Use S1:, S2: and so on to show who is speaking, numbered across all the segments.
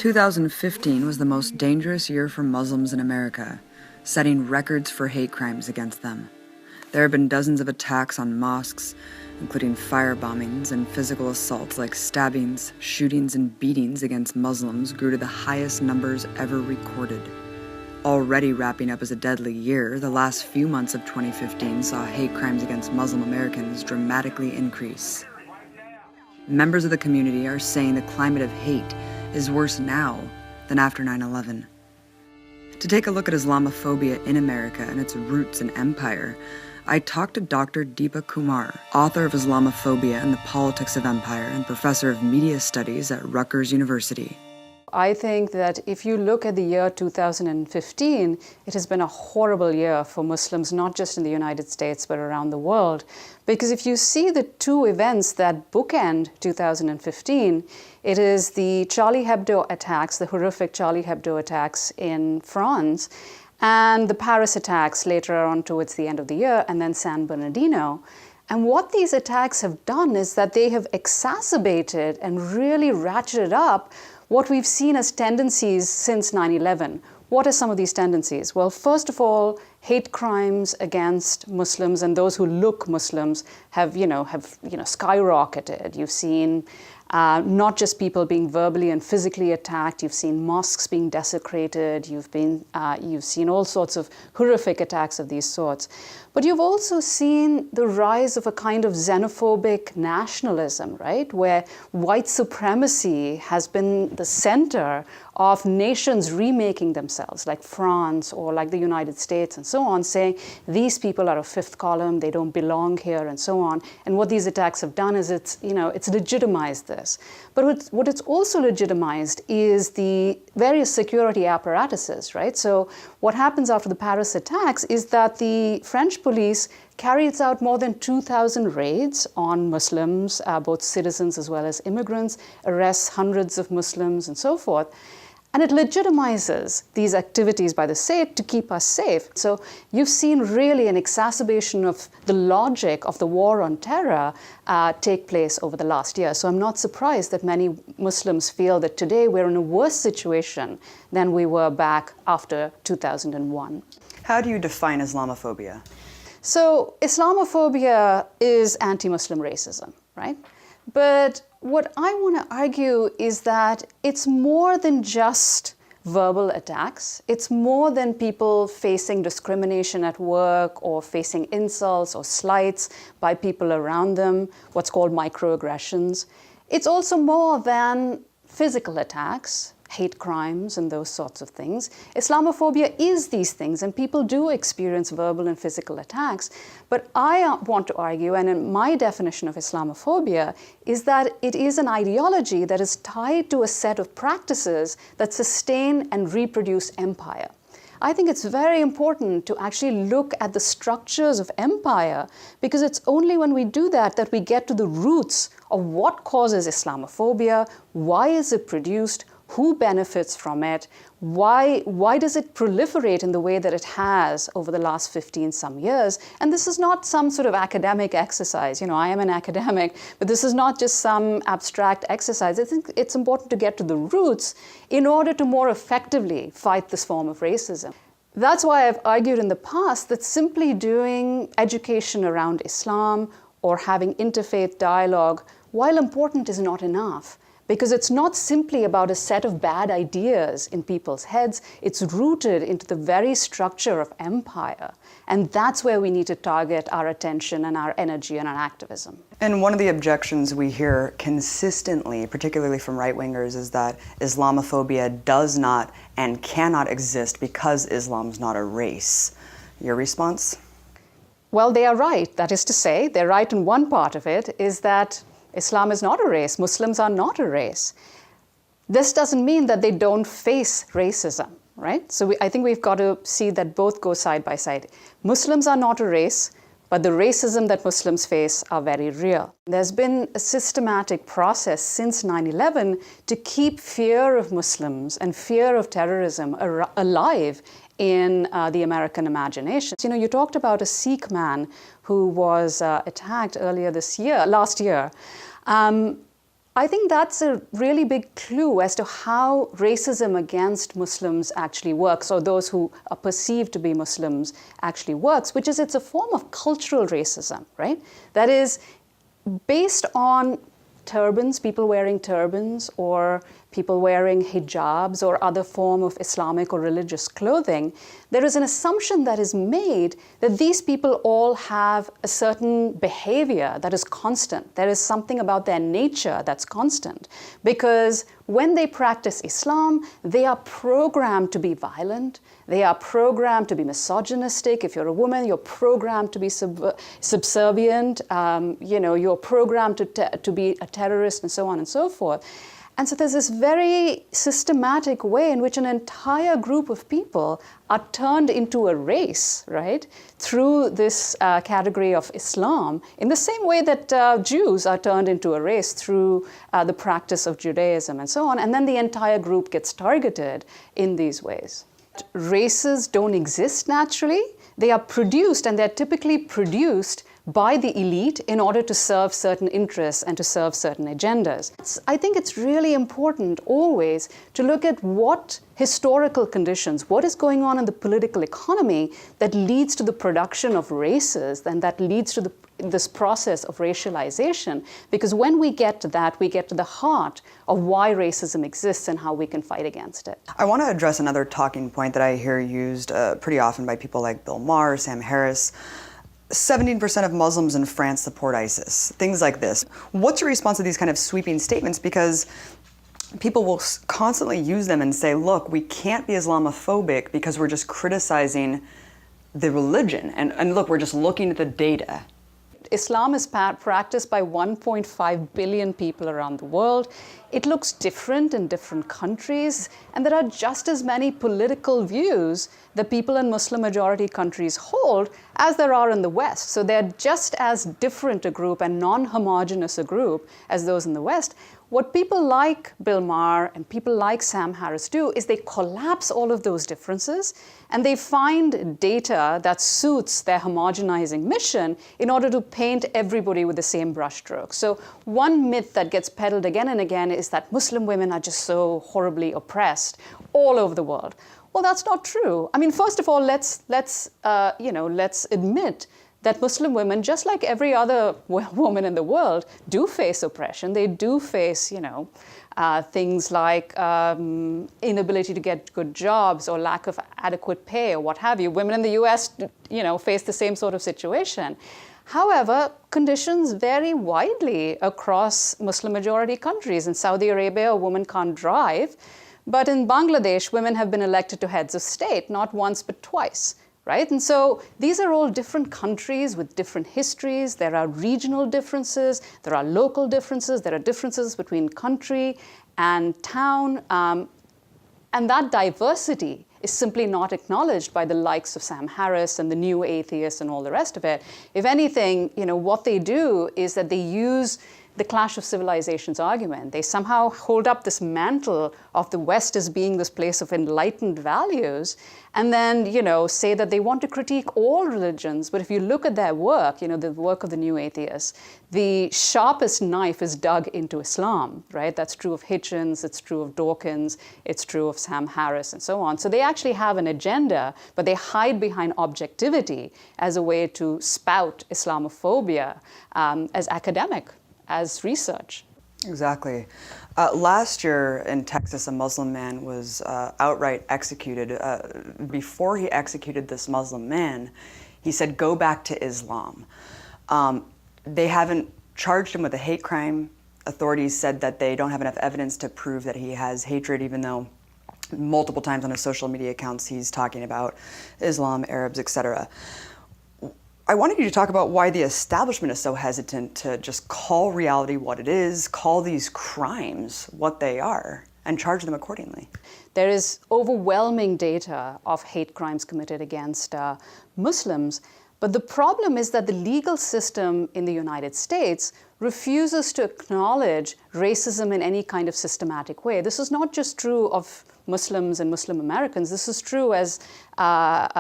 S1: 2015 was the most dangerous year for Muslims in America, setting records for hate crimes against them. There have been dozens of attacks on mosques, including firebombings and physical assaults like stabbings, shootings, and beatings against Muslims grew to the highest numbers ever recorded. Already wrapping up as a deadly year, the last few months of 2015 saw hate crimes against Muslim Americans dramatically increase. Members of the community are saying the climate of hate is worse now than after 9/11. To take a look at Islamophobia in America and its roots in empire, I talked to Dr. Deepa Kumar, author of Islamophobia and the Politics of Empire and professor of media studies at Rutgers University.
S2: I think that if you look at the year 2015, it has been a horrible year for Muslims, not just in the United States, but around the world. Because if you see the two events that bookend 2015, it is the Charlie Hebdo attacks, the horrific Charlie Hebdo attacks in France, and the Paris attacks later on towards the end of the year, and then San Bernardino. And what these attacks have done is that they have exacerbated and really ratcheted up what we've seen as tendencies since 9/11. What are some of these tendencies? Well, first of all, hate crimes against Muslims and those who look Muslims have skyrocketed. You've seen not just people being verbally and physically attacked. You've seen mosques being desecrated. You've seen all sorts of horrific attacks of these sorts. But you've also seen the rise of a kind of xenophobic nationalism, right? Where white supremacy has been the center of nations remaking themselves, like France or like the United States and so on, saying these people are a fifth column, they don't belong here, and so on. And what these attacks have done is it's legitimized this. But what it's also legitimized is the various security apparatuses, right? So what happens after the Paris attacks is that the French police carries out more than 2,000 raids on Muslims, both citizens as well as immigrants, arrests hundreds of Muslims and so forth. And it legitimizes these activities by the state to keep us safe. So you've seen really an exacerbation of the logic of the war on terror take place over the last year. So I'm not surprised that many Muslims feel that today we're in a worse situation than we were back after 2001.
S1: How do you define Islamophobia?
S2: So Islamophobia is anti-Muslim racism, right? But what I want to argue is that it's more than just verbal attacks. It's more than people facing discrimination at work or facing insults or slights by people around them, what's called microaggressions. It's also more than physical attacks, hate crimes and those sorts of things. Islamophobia is these things, and people do experience verbal and physical attacks. But I want to argue, and in my definition of Islamophobia, is that it is an ideology that is tied to a set of practices that sustain and reproduce empire. I think it's very important to actually look at the structures of empire, because it's only when we do that that we get to the roots of what causes Islamophobia, why is it produced, who benefits from it, why does it proliferate in the way that it has over the last 15 some years. And this is not some sort of academic exercise. I am an academic, but this is not just some abstract exercise. I think it's important to get to the roots in order to more effectively fight this form of racism. That's why I've argued in the past that simply doing education around Islam or having interfaith dialogue, while important, is not enough. Because it's not simply about a set of bad ideas in people's heads, it's rooted into the very structure of empire. And that's where we need to target our attention and our energy and our activism.
S1: And one of the objections we hear consistently, particularly from right-wingers, is that Islamophobia does not and cannot exist because Islam's not a race. Your response?
S2: Well, they are right. That is to say, they're right in one part of it, is that Islam is not a race. Muslims are not a race. This doesn't mean that they don't face racism, right? So I think we've got to see that both go side by side. Muslims are not a race, but the racism that Muslims face are very real. There's been a systematic process since 9/11 to keep fear of Muslims and fear of terrorism alive in the American imagination. You talked about a Sikh man who was attacked last year. I think that's a really big clue as to how racism against Muslims actually works, or those who are perceived to be Muslims actually works, which is it's a form of cultural racism, right? That is based on turbans, people wearing turbans, or people wearing hijabs or other form of Islamic or religious clothing. There is an assumption that is made that these people all have a certain behavior that is constant. There is something about their nature that's constant, because when they practice Islam, they are programmed to be violent. They are programmed to be misogynistic. If you're a woman, you're programmed to be subservient. You're programmed to be a terrorist, and so on and so forth. And so there's this very systematic way in which an entire group of people are turned into a race, right, through this category of Islam, in the same way that Jews are turned into a race through the practice of Judaism and so on. And then the entire group gets targeted in these ways. Races don't exist naturally. They are produced, and they're typically produced by the elite in order to serve certain interests and to serve certain agendas. I think it's really important always to look at what historical conditions, what is going on in the political economy that leads to the production of races and that leads to this process of racialization. Because when we get to that, we get to the heart of why racism exists and how we can fight against it.
S1: I want to address another talking point that I hear used pretty often by people like Bill Maher, Sam Harris. 17% of Muslims in France support ISIS, things like this. What's your response to these kind of sweeping statements? Because people will constantly use them and say, look, we can't be Islamophobic because we're just criticizing the religion. And look, we're just looking at the data.
S2: Islam is practiced by 1.5 billion people around the world. It looks different in different countries, and there are just as many political views that people in Muslim-majority countries hold as there are in the West. So they're just as different a group and non-homogeneous a group as those in the West. What people like Bill Maher and people like Sam Harris do is they collapse all of those differences and they find data that suits their homogenizing mission in order to paint everybody with the same brushstroke. So one myth that gets peddled again and again is that Muslim women are just so horribly oppressed all over the world. Well, that's not true. I mean, first of all, let's admit that Muslim women, just like every other woman in the world, do face oppression. They do face, things like inability to get good jobs or lack of adequate pay or what have you. Women in the US, face the same sort of situation. However, conditions vary widely across Muslim-majority countries. In Saudi Arabia, a woman can't drive. But in Bangladesh, women have been elected to heads of state, not once but twice. Right? And so these are all different countries with different histories. There are regional differences. There are local differences. There are differences between country and town. And that diversity is simply not acknowledged by the likes of Sam Harris and the new atheists and all the rest of it. If anything, what they do is that they use the clash of civilizations argument. They somehow hold up this mantle of the West as being this place of enlightened values, and then, say that they want to critique all religions. But if you look at their work, the work of the new atheists, the sharpest knife is dug into Islam, right? That's true of Hitchens, it's true of Dawkins, it's true of Sam Harris, and so on. So they actually have an agenda, but they hide behind objectivity as a way to spout Islamophobia as academic, as research.
S1: Exactly. Last year in Texas, a Muslim man was outright executed. Before he executed this Muslim man, he said, "Go back to Islam." They haven't charged him with a hate crime. Authorities said that they don't have enough evidence to prove that he has hatred, even though multiple times on his social media accounts he's talking about Islam, Arabs, etc. I wanted you to talk about why the establishment is so hesitant to just call reality what it is, call these crimes what they are, and charge them accordingly.
S2: There is overwhelming data of hate crimes committed against Muslims, But the problem is that the legal system in the United States refuses to acknowledge racism in any kind of systematic way. This is not just true of Muslims and Muslim Americans. This is true, as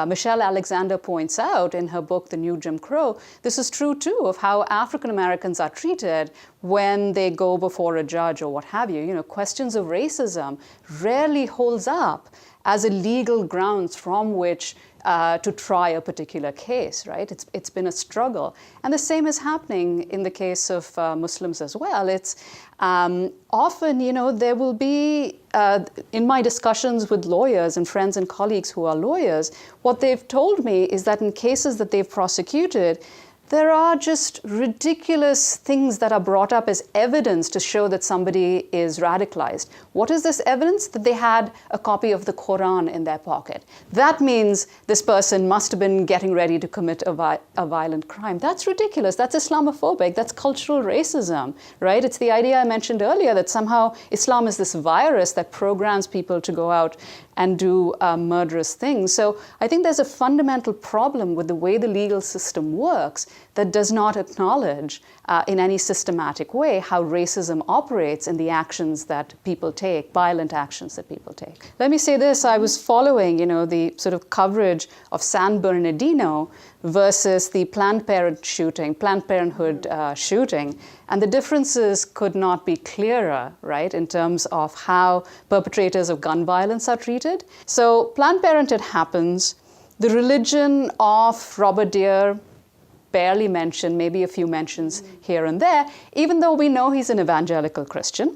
S2: Michelle Alexander points out in her book, The New Jim Crow. This is true, too, of how African Americans are treated when they go before a judge or what have you. You know, questions of racism rarely holds up as a legal grounds from which to try a particular case, right? It's been a struggle. And the same is happening in the case of Muslims as well. It's often, you know, there will be, in my discussions with lawyers and friends and colleagues who are lawyers, what they've told me is that in cases that they've prosecuted, there are just ridiculous things that are brought up as evidence to show that somebody is radicalized. What is this evidence? That they had a copy of the Quran in their pocket. That means this person must have been getting ready to commit a violent crime. That's ridiculous. That's Islamophobic. That's cultural racism, right? It's the idea I mentioned earlier that somehow Islam is this virus that programs people to go out and do murderous things. So I think there's a fundamental problem with the way the legal system works that does not acknowledge in any systematic way how racism operates in the actions that people take, violent actions that people take. Let me say this, I was following, you know, the sort of coverage of San Bernardino versus the Planned Parenthood shooting, and the differences could not be clearer, right, in terms of how perpetrators of gun violence are treated. So Planned Parenthood happens, the religion of Robert Deere barely mentioned, maybe a few mentions here and there, even though we know he's an evangelical Christian,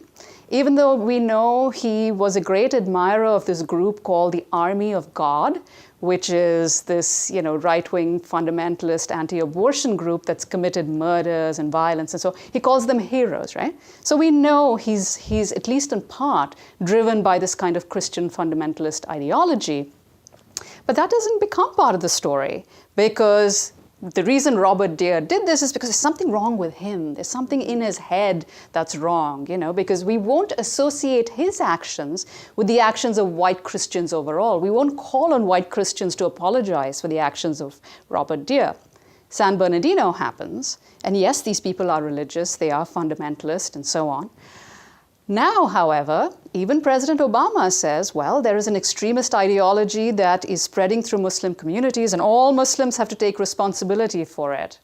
S2: even though we know he was a great admirer of this group called the Army of God, which is this, you know, right-wing fundamentalist anti-abortion group that's committed murders and violence, and so he calls them heroes, right? So we know he's at least in part driven by this kind of Christian fundamentalist ideology. But that doesn't become part of the story, because the reason Robert Deere did this is because there's something wrong with him. There's something in his head that's wrong, you know, because we won't associate his actions with the actions of white Christians overall. We won't call on white Christians to apologize for the actions of Robert Deere. San Bernardino happens, and yes, these people are religious, they are fundamentalist, and so on. Now, however, even President Obama says, well, there is an extremist ideology that is spreading through Muslim communities and all Muslims have to take responsibility for it.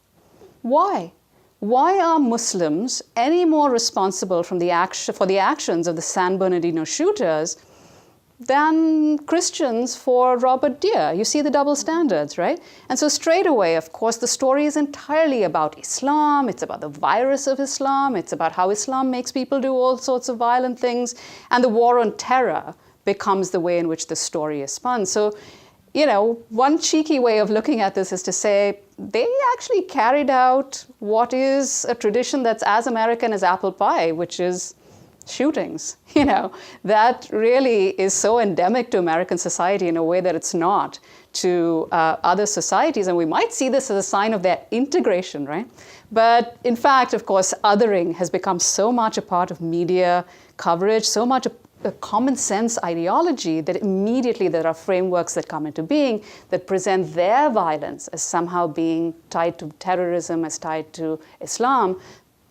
S2: Why? Why are Muslims any more responsible for the actions of the San Bernardino shooters than Christians for Robert Deere? You see the double standards, right? And so straight away, of course, the story is entirely about Islam. It's about the virus of Islam. It's about how Islam makes people do all sorts of violent things. And the war on terror becomes the way in which the story is spun. So, you know, one cheeky way of looking at this is to say they actually carried out what is a tradition that's as American as apple pie, which is shootings. You know, that really is so endemic to American society in a way that it's not to other societies. And we might see this as a sign of their integration, right? But in fact, of course, othering has become so much a part of media coverage, so much a common sense ideology that immediately there are frameworks that come into being that present their violence as somehow being tied to terrorism, as tied to Islam.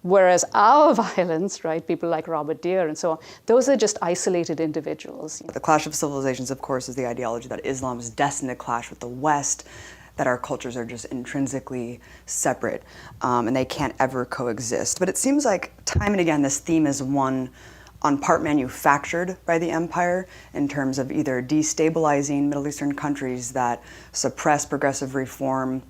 S2: Whereas our violence, right, people like Robert Deere and so on, those are just isolated individuals.
S1: The clash of civilizations, of course, is the ideology that Islam is destined to clash with the West, that our cultures are just intrinsically separate, and they can't ever coexist. But it seems like time and again this theme is one on part manufactured by the empire in terms of either destabilizing Middle Eastern countries that suppress progressive reform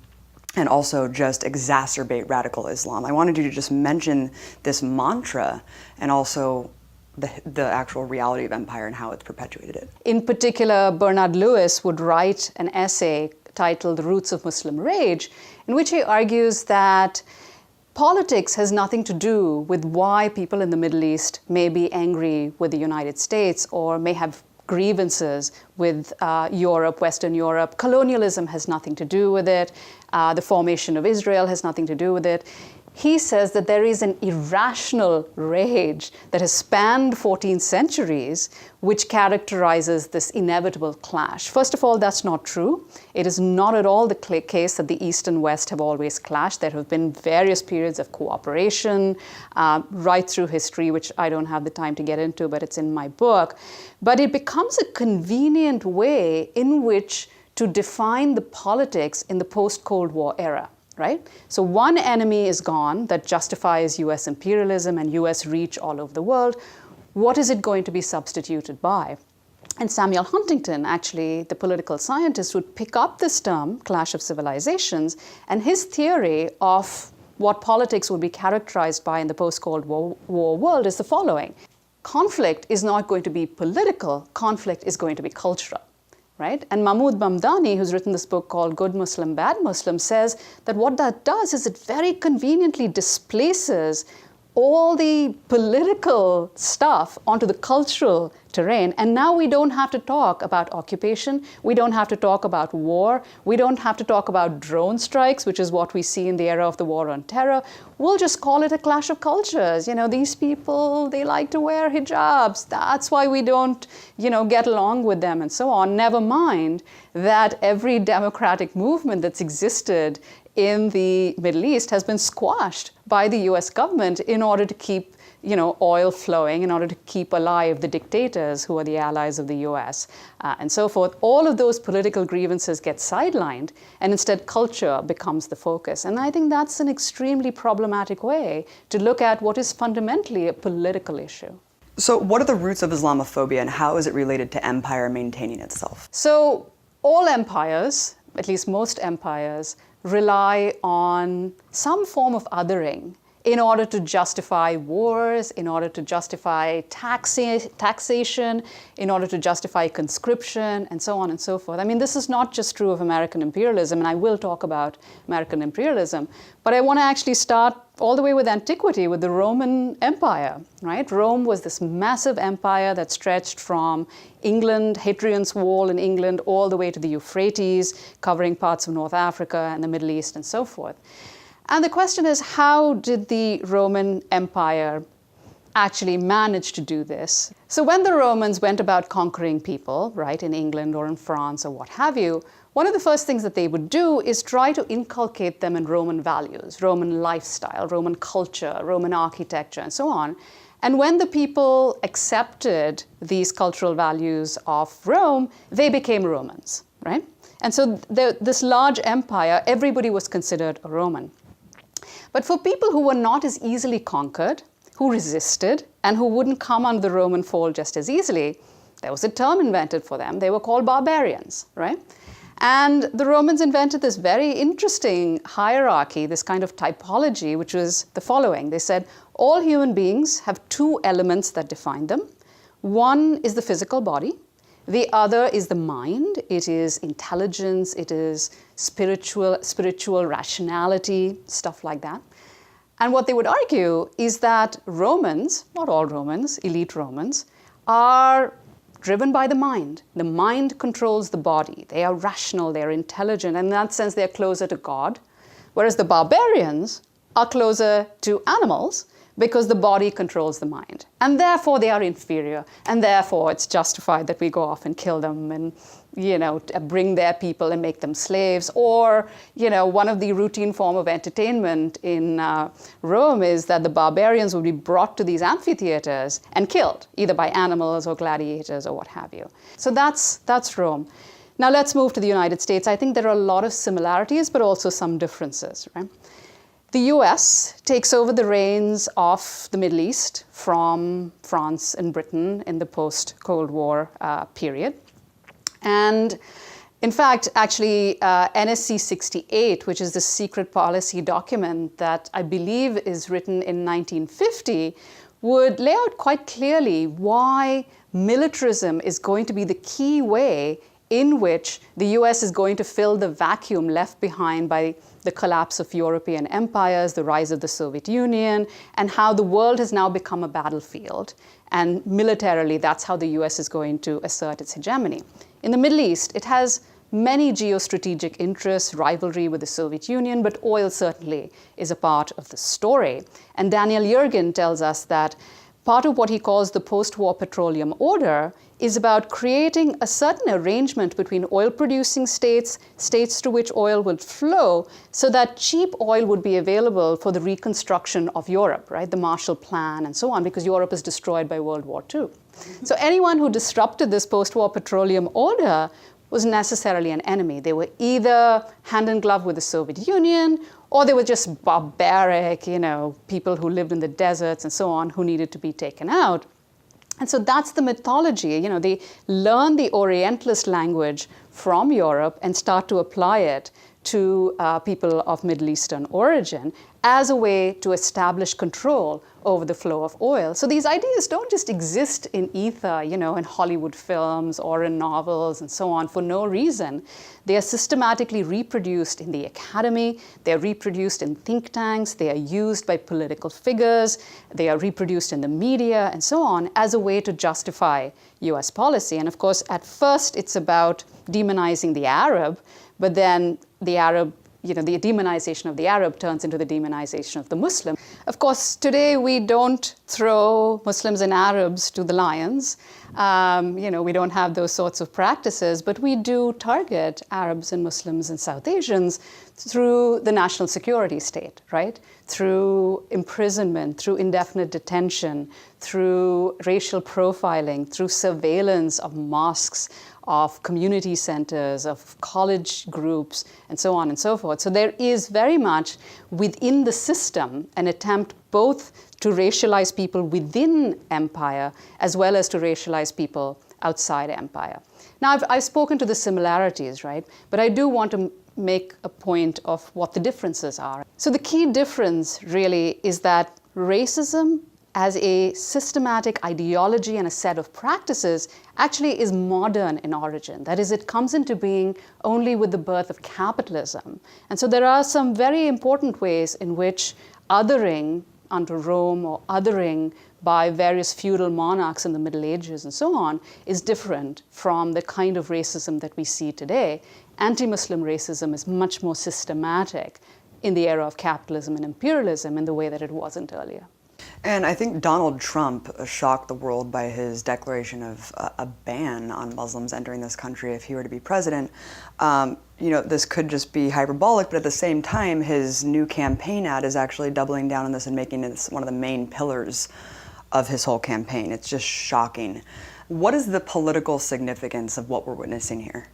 S1: and also just exacerbate radical Islam. I wanted you to just mention this mantra and also the actual reality of empire and how it's perpetuated it.
S2: In particular, Bernard Lewis would write an essay titled The Roots of Muslim Rage, in which he argues that politics has nothing to do with why people in the Middle East may be angry with the United States or may have grievances with Europe, Western Europe. Colonialism has nothing to do with it. The formation of Israel has nothing to do with it. He says that there is an irrational rage that has spanned 14 centuries, which characterizes this inevitable clash. First of all, that's not true. It is not at all the case that the East and West have always clashed. There have been various periods of cooperation right through history, which I don't have the time to get into, but it's in my book. But it becomes a convenient way in which to define the politics in the post-Cold War era. Right? So one enemy is gone that justifies US imperialism and US reach all over the world. What is it going to be substituted by? And Samuel Huntington, actually, the political scientist, would pick up this term, clash of civilizations, and his theory of what politics would be characterized by in the post-Cold War world is the following. Conflict is not going to be political, conflict is going to be cultural. Right? And Mahmoud Mamdani, who's written this book called Good Muslim, Bad Muslim, says that what that does is it very conveniently displaces all the political stuff onto the cultural terrain. And now we don't have to talk about occupation. We don't have to talk about war. We don't have to talk about drone strikes, which is what we see in the era of the war on terror. We'll just call it a clash of cultures. You know, these people, they like to wear hijabs. That's why we don't, get along with them and so on. Never mind that every democratic movement that's existed in the Middle East has been squashed by the US government in order to keep oil flowing, in order to keep alive the dictators who are the allies of the US, and so forth. All of those political grievances get sidelined, and instead culture becomes the focus. And I think that's an extremely problematic way to look at what is fundamentally a political issue.
S3: So what are the roots of Islamophobia, and how is it related to empire maintaining itself?
S2: So all empires, at least most empires, rely on some form of othering in order to justify wars, in order to justify taxation, in order to justify conscription, and so on and so forth. I mean, this is not just true of American imperialism, and I will talk about American imperialism, but I want to actually start all the way with antiquity, with the Roman Empire, right? Rome was this massive empire that stretched from England, Hadrian's Wall in England, all the way to the Euphrates, covering parts of North Africa and the Middle East and so forth. And the question is, how did the Roman Empire actually manage to do this? So when the Romans went about conquering people, right, in England or in France or what have you, one of the first things that they would do is try to inculcate them in Roman values, Roman lifestyle, Roman culture, Roman architecture, and so on. And when the people accepted these cultural values of Rome, they became Romans, right? And so this large empire, everybody was considered a Roman. But for people who were not as easily conquered, who resisted, and who wouldn't come under the Roman fold just as easily, there was a term invented for them. They were called barbarians, right? And the Romans invented this very interesting hierarchy, this kind of typology, which was the following. They said, all human beings have two elements that define them. One is the physical body. The other is the mind. It is intelligence. It is spiritual rationality, stuff like that. And what they would argue is that Romans, not all Romans, elite Romans, are driven by the mind. The mind controls the body. They are rational, they are intelligent, and in that sense they are closer to God. Whereas the barbarians are closer to animals because the body controls the mind. And therefore they are inferior, and therefore it's justified that we go off and kill them and bring their people and make them slaves. Or, one of the routine form of entertainment in Rome is that the barbarians would be brought to these amphitheaters and killed, either by animals or gladiators or what have you. So that's Rome. Now let's move to the United States. I think there are a lot of similarities, but also some differences, right? The US takes over the reins of the Middle East from France and Britain in the post-Cold War period. And in fact, actually, NSC 68, which is the secret policy document that I believe is written in 1950, would lay out quite clearly why militarism is going to be the key way in which the US is going to fill the vacuum left behind by the collapse of European empires, the rise of the Soviet Union, and how the world has now become a battlefield. And militarily, that's how the US is going to assert its hegemony. In the Middle East, it has many geostrategic interests, rivalry with the Soviet Union, but oil certainly is a part of the story. And Daniel Yergin tells us that part of what he calls the post-war petroleum order is about creating a certain arrangement between oil-producing states, states through which oil would flow, so that cheap oil would be available for the reconstruction of Europe, right? The Marshall Plan and so on, because Europe is destroyed by World War II. So anyone who disrupted this post-war petroleum order was necessarily an enemy. They were either hand in glove with the Soviet Union, or they were just barbaric, people who lived in the deserts and so on, who needed to be taken out. And so that's the mythology. They learn the Orientalist language from Europe and start to apply it to people of Middle Eastern origin as a way to establish control over the flow of oil. So these ideas don't just exist in ether, in Hollywood films or in novels and so on for no reason. They are systematically reproduced in the academy, they are reproduced in think tanks, they are used by political figures, they are reproduced in the media and so on as a way to justify US policy. And of course, at first it's about demonizing the Arab, but then the demonization of the Arab turns into the demonization of the Muslim. Of course, today we don't throw Muslims and Arabs to the lions. We don't have those sorts of practices, but we do target Arabs and Muslims and South Asians through the national security state, right? Through imprisonment, through indefinite detention, through racial profiling, through surveillance of mosques, of community centers, of college groups, and so on and so forth. So there is very much within the system an attempt both to racialize people within empire as well as to racialize people outside empire. Now, I've spoken to the similarities, right? But I do want to make a point of what the differences are. So the key difference really is that racism as a systematic ideology and a set of practices actually is modern in origin. That is, it comes into being only with the birth of capitalism. And so there are some very important ways in which othering under Rome or othering by various feudal monarchs in the Middle Ages and so on is different from the kind of racism that we see today. Anti-Muslim racism is much more systematic in the era of capitalism and imperialism in the way that it wasn't earlier.
S3: And I think Donald Trump shocked the world by his declaration of a ban on Muslims entering this country if he were to be president. This could just be hyperbolic, but at the same time, his new campaign ad is actually doubling down on this and making it one of the main pillars of his whole campaign. It's just shocking. What is the political significance of what we're witnessing here?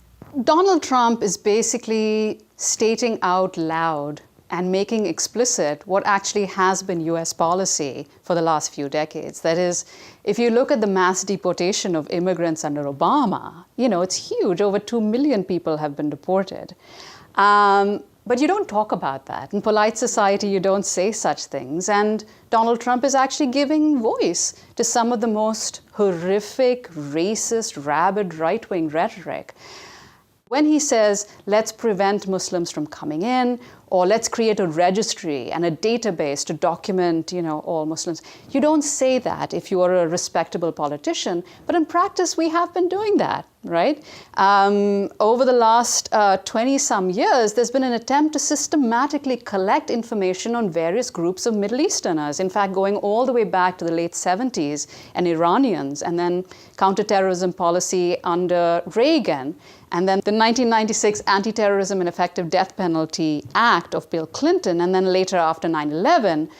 S2: Donald Trump is basically stating out loud and making explicit what actually has been US policy for the last few decades. That is, if you look at the mass deportation of immigrants under Obama, it's huge. Over 2 million people have been deported. But you don't talk about that. In polite society, you don't say such things. And Donald Trump is actually giving voice to some of the most horrific, racist, rabid right-wing rhetoric. When he says, let's prevent Muslims from coming in, or let's create a registry and a database to document, all Muslims, you don't say that if you are a respectable politician. But in practice, we have been doing that, right? Over the last 20-some years, there's been an attempt to systematically collect information on various groups of Middle Easterners. In fact, going all the way back to the late 70s, and Iranians, and then counterterrorism policy under Reagan, and then the 1996 Anti-Terrorism and Effective Death Penalty Act of Bill Clinton, and then later after 9/11,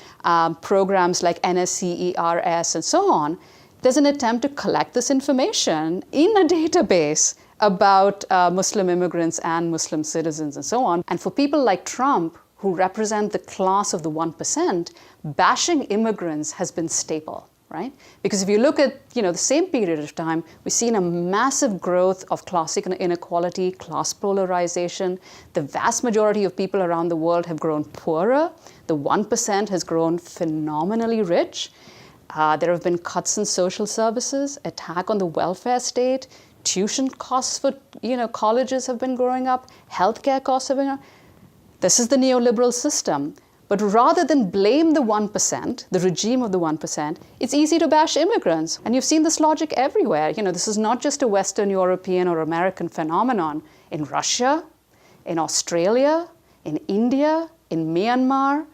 S2: programs like NSCERS and so on. There's an attempt to collect this information in a database about Muslim immigrants and Muslim citizens and so on. And for people like Trump, who represent the class of the 1%, bashing immigrants has been staple. Right? Because if you look at the same period of time, we've seen a massive growth of class inequality, class polarization. The vast majority of people around the world have grown poorer. The 1% has grown phenomenally rich. There have been cuts in social services, attack on the welfare state, tuition costs for colleges have been growing up, healthcare costs have been going up. This is the neoliberal system. But rather than blame the 1%, the regime of the 1%, it's easy to bash immigrants. And you've seen this logic everywhere. This is not just a Western European or American phenomenon. In Russia, in Australia, in India, in Myanmar,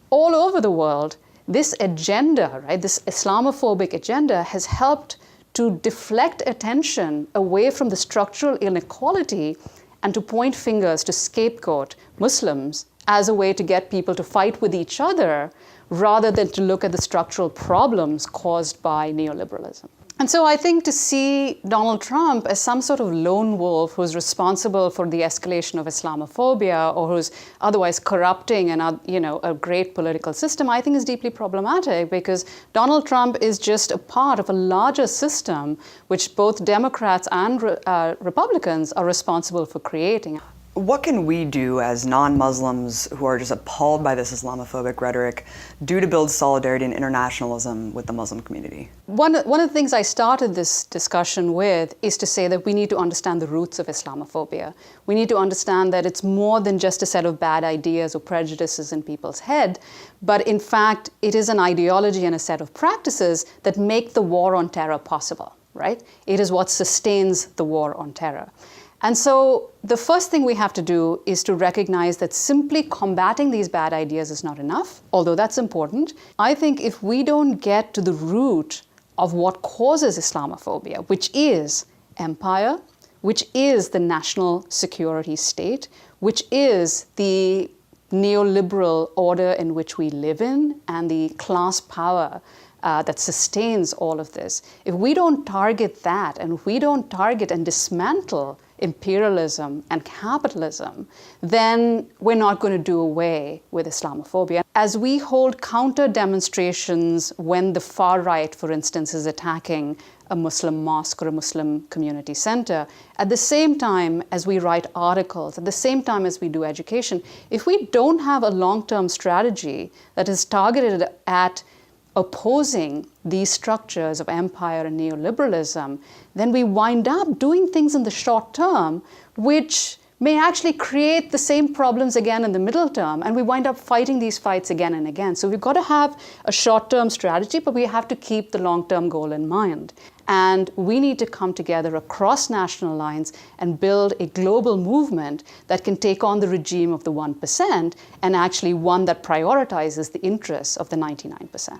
S2: all over the world, this agenda, right, this Islamophobic agenda has helped to deflect attention away from the structural inequality and to point fingers to scapegoat Muslims as a way to get people to fight with each other rather than to look at the structural problems caused by neoliberalism. And so I think to see Donald Trump as some sort of lone wolf who's responsible for the escalation of Islamophobia or who's otherwise corrupting a great political system, I think is deeply problematic because Donald Trump is just a part of a larger system which both Democrats and Republicans are responsible for creating.
S3: What can we do as non-Muslims who are just appalled by this Islamophobic rhetoric do to build solidarity and internationalism with the Muslim community?
S2: One of the things I started this discussion with is to say that we need to understand the roots of Islamophobia. We need to understand that it's more than just a set of bad ideas or prejudices in people's head, but in fact, it is an ideology and a set of practices that make the war on terror possible, right? It is what sustains the war on terror. And so the first thing we have to do is to recognize that simply combating these bad ideas is not enough, although that's important. I think if we don't get to the root of what causes Islamophobia, which is empire, which is the national security state, which is the neoliberal order in which we live in, and the class power that sustains all of this, if we don't target that, and if we don't target and dismantle imperialism and capitalism, then we're not going to do away with Islamophobia. As we hold counter demonstrations when the far right, for instance, is attacking a Muslim mosque or a Muslim community center, at the same time as we write articles, at the same time as we do education, if we don't have a long-term strategy that is targeted at opposing these structures of empire and neoliberalism, then we wind up doing things in the short term which may actually create the same problems again in the middle term, and we wind up fighting these fights again and again. So we've got to have a short-term strategy, but we have to keep the long-term goal in mind. And we need to come together across national lines and build a global movement that can take on the regime of the 1% and actually one that prioritizes the interests of the 99%.